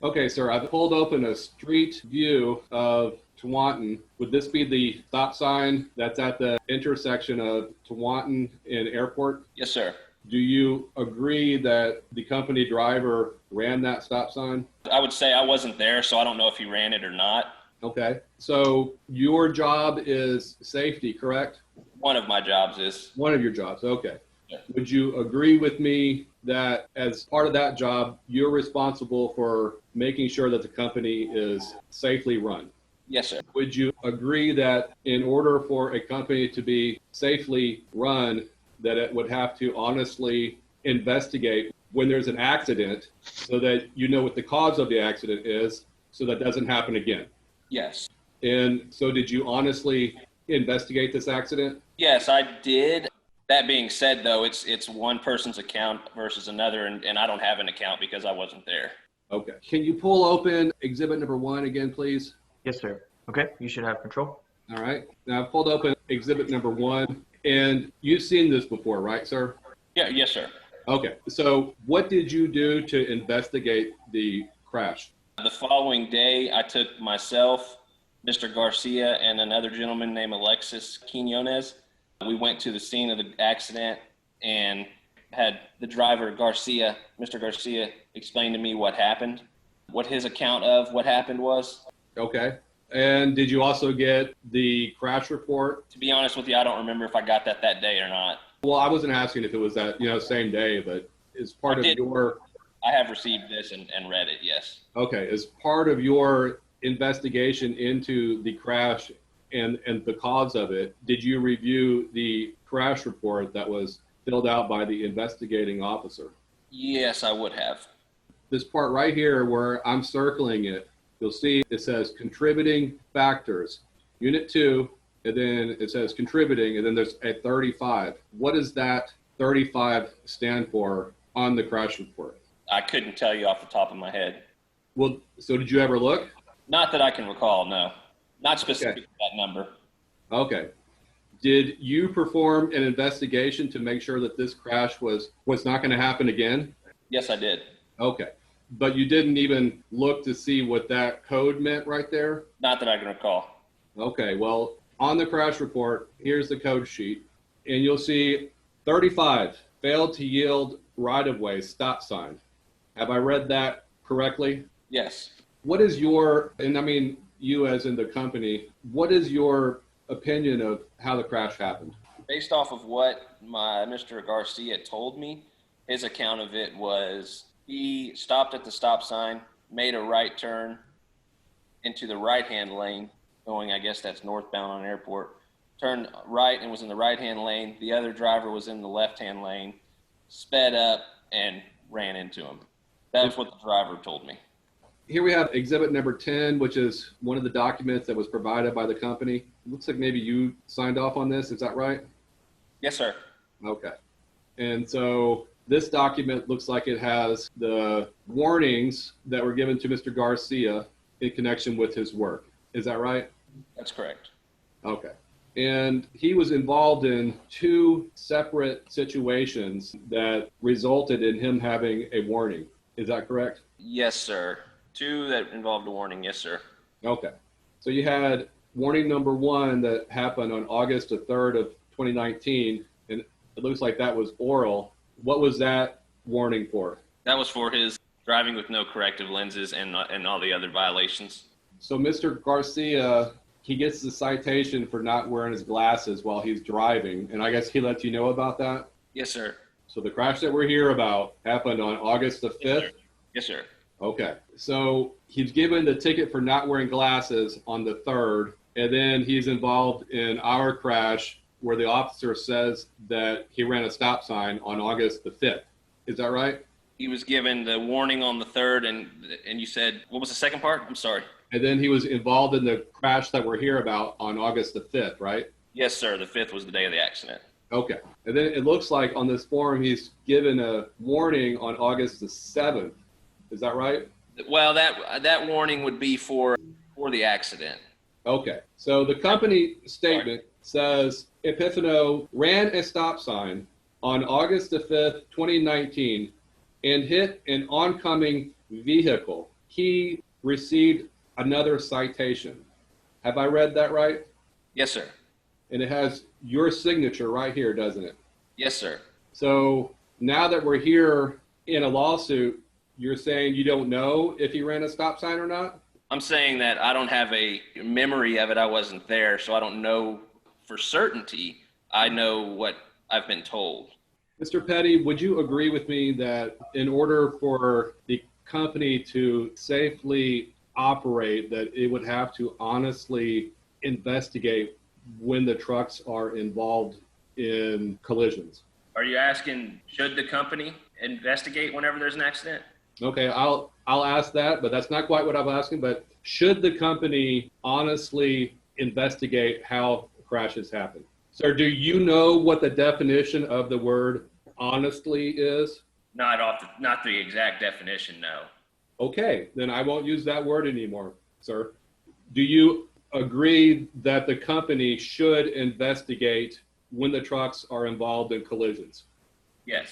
Okay, sir, I've pulled open a street view of Tewantin. Would this be the stop sign that's at the intersection of Tewantin and Airport? Yes, sir. Do you agree that the company driver ran that stop sign? I would say I wasn't there, so I don't know if he ran it or not. Okay, so your job is safety, correct? One of my jobs is. One of your jobs, okay. Yeah. Would you agree with me that as part of that job, you're responsible for making sure that the company is safely run? Yes, sir. Would you agree that in order for a company to be safely run, that it would have to honestly investigate when there's an accident so that you know what the cause of the accident is so that doesn't happen again? Yes. And so did you honestly investigate this accident? Yes, I did. That being said, though, it's one person's account versus another, and I don't have an account because I wasn't there. Okay. Can you pull open exhibit number 1 again, please? Yes, sir. Okay, you should have control. All right. Now I've pulled open exhibit number 1, and you've seen this before, right, sir? Yeah, yes, sir. Okay. So what did you do to investigate the crash? The following day, I took myself, Mr. Garcia, and another gentleman named Alexis Quinones. We went to the scene of the accident and had the driver, Garcia, Mr. Garcia, explain to me what happened, what his account of what happened was. Okay. And did you also get the crash report? To be honest with you, I don't remember if I got that day or not. Well, I wasn't asking if it was that, same day, but as part of your... I have received this and read it, yes. Okay. As part of your investigation into the crash and the cause of it, did you review the crash report that was filled out by the investigating officer? Yes, I would have. This part right here where I'm circling it, you'll see it says contributing factors, unit 2, and then it says contributing, and then there's a 35. What does that 35 stand for on the crash report? I couldn't tell you off the top of my head. Well, so did you ever look? Not that I can recall, no. Not specific to that number. Okay. Did you perform an investigation to make sure that this crash was not going to happen again? Yes, I did. Okay. But you didn't even look to see what that code meant right there? Not that I can recall. Okay. Well, on the crash report, here's the code sheet, and you'll see 35, failed to yield right-of-way stop sign. Have I read that correctly? Yes. What is your, and I mean you as in the company, what is your opinion of how the crash happened? Based off of what my Mr. Garcia told me, his account of it was he stopped at the stop sign, made a right turn into the right-hand lane, going, I guess that's northbound on Airport, turned right and was in the right-hand lane. The other driver was in the left-hand lane, sped up and ran into him. That's what the driver told me. Here we have exhibit number 10, which is one of the documents that was provided by the company. It looks like maybe you signed off on this. Is that right? Yes, sir. Okay. And so this document looks like it has the warnings that were given to Mr. Garcia in connection with his work. Is that right? That's correct. Okay. And he was involved in 2 separate situations that resulted in him having a warning. Is that correct? Yes, sir. 2 that involved a warning. Yes, sir. Okay. So you had warning number 1 that happened on August the 3rd of 2019, and it looks like that was oral. What was that warning for? That was for his driving with no corrective lenses and all the other violations. So Mr. Garcia, he gets the citation for not wearing his glasses while he's driving, and I guess he lets you know about that? Yes, sir. So the crash that we're here about happened on August the 5th? Yes, sir. Yes, sir. Okay. So he's given the ticket for not wearing glasses on the 3rd, and then he's involved in our crash where the officer says that he ran a stop sign on August the 5th. Is that right? He was given the warning on the 3rd, and you said, what was the second part? I'm sorry. And then he was involved in the crash that we're here about on August the 5th, right? Yes, sir. The 5th was the day of the accident. Okay. And then it looks like on this form he's given a warning on August the 7th. Is that right? Well, that warning would be for the accident. Okay. So the company statement says Epifano ran a stop sign on August the 5th, 2019, and hit an oncoming vehicle. he received another citation. Have I read that right? Yes, sir. And it has your signature right here, doesn't it? Yes, sir. So now that we're here in a lawsuit, you're saying you don't know if he ran a stop sign or not? I'm saying that I don't have a memory of it. I wasn't there, so I don't know for certainty. I know what I've been told. Mr. Petty, would you agree with me that in order for the company to safely operate, that it would have to honestly investigate when the trucks are involved in collisions? Are you asking, should the company investigate whenever there's an accident? Okay, I'll ask that, but that's not quite what I'm asking. But should the company honestly investigate how crashes happen? Sir, do you know what the definition of the word honestly is? Not the exact definition, no. Okay, then I won't use that word anymore, sir. Do you agree that the company should investigate when the trucks are involved in collisions? Yes.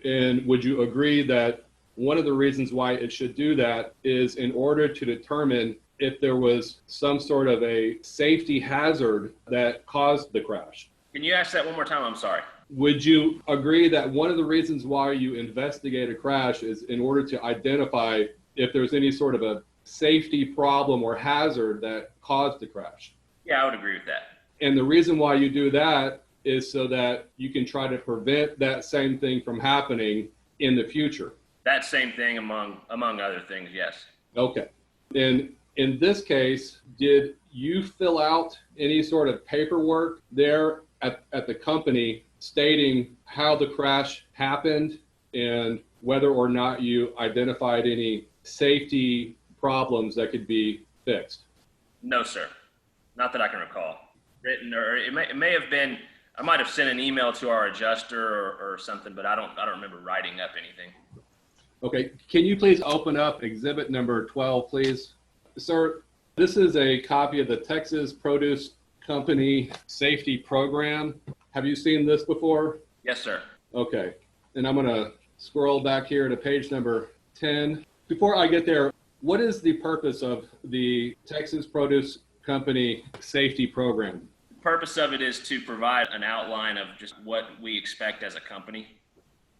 And would you agree that one of the reasons why it should do that is in order to determine if there was some sort of a safety hazard that caused the crash? Can you ask that one more time? I'm sorry. Would you agree that one of the reasons why you investigate a crash is in order to identify if there's any sort of a safety problem or hazard that caused the crash? Yeah, I would agree with that. And the reason why you do that is so that you can try to prevent that same thing from happening in the future. That same thing among other things, yes. Okay. And in this case, did you fill out any sort of paperwork there at the company stating how the crash happened and whether or not you identified any safety problems that could be fixed? No, sir. Not that I can recall. Written, or it may have been, I might have sent an email to our adjuster or something, but I don't remember writing up anything. Okay, can you please open up exhibit number 12, please? Sir, this is a copy of the Texas Produce Company Safety Program. Have you seen this before? Yes, sir. Okay, and I'm gonna scroll back here to page number 10. Before I get there, what is the purpose of the Texas Produce Company Safety Program? The purpose of it is to provide an outline of just what we expect as a company,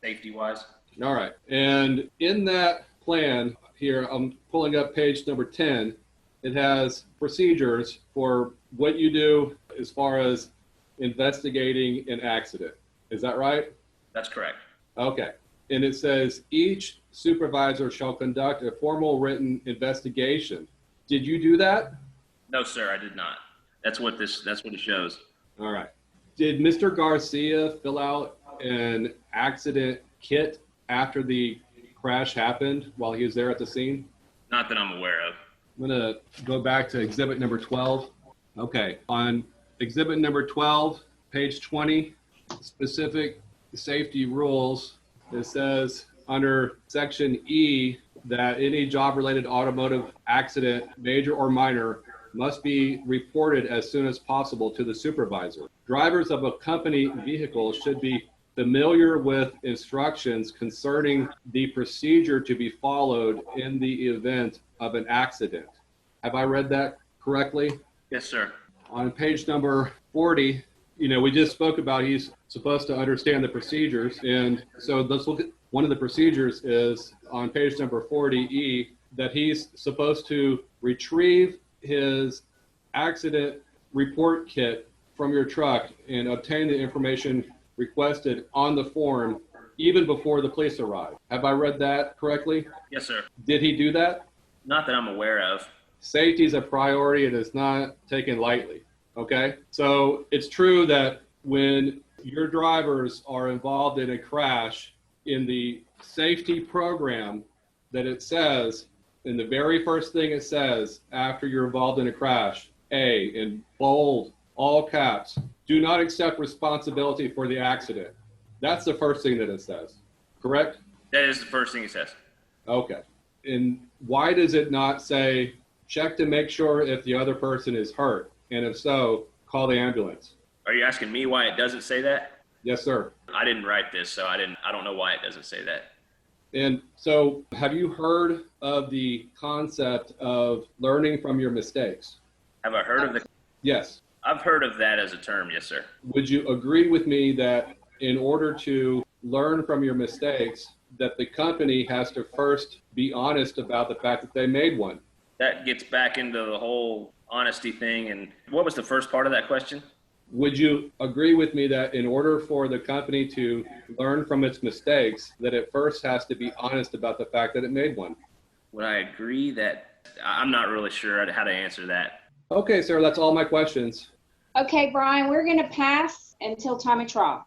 safety-wise. All right. And in that plan here, I'm pulling up page number 10. It has procedures for what you do as far as investigating an accident. Is that right? That's correct. Okay. And it says each supervisor shall conduct a formal written investigation. Did you do that? No, sir, I did not. That's what it shows. All right. Did Mr. Garcia fill out an accident kit after the crash happened while he was there at the scene? Not that I'm aware of. I'm going to go back to exhibit number 12. Okay. On exhibit number 12, page 20, specific safety rules, it says under section E that any job-related automotive accident, major or minor, must be reported as soon as possible to the supervisor. Drivers of a company vehicle should be familiar with instructions concerning the procedure to be followed in the event of an accident. Have I read that correctly? Yes, sir. On page number 40, we just spoke about he's supposed to understand the procedures. And so let's look at one of the procedures is on page number 40E that he's supposed to retrieve his accident report kit from your truck and obtain the information requested on the form even before the police arrive. Have I read that correctly? Yes, sir. Did he do that? Not that I'm aware of. Safety is a priority. It is not taken lightly. Okay? So it's true that when your drivers are involved in a crash, in the safety program that it says, in the very first thing it says after you're involved in a crash, A, in bold, all caps, do not accept responsibility for the accident. That's the first thing that it says, correct? That is the first thing it says. Okay. And why does it not say, check to make sure if the other person is hurt? And if so, call the ambulance. Are you asking me why it doesn't say that? Yes, sir. I didn't write this, so I don't know why it doesn't say that. And so have you heard of the concept of learning from your mistakes? Have I heard of the? Yes. I've heard of that as a term. Yes, sir. Would you agree with me that in order to learn from your mistakes, that the company has to first be honest about the fact that they made one? That gets back into the whole honesty thing. And what was the first part of that question? Would you agree with me that in order for the company to learn from its mistakes, that it first has to be honest about the fact that it made one? Would I agree that I'm not really sure how to answer that? Okay, sir, that's all my questions. Okay, Brian, we're going to pass until time of trial.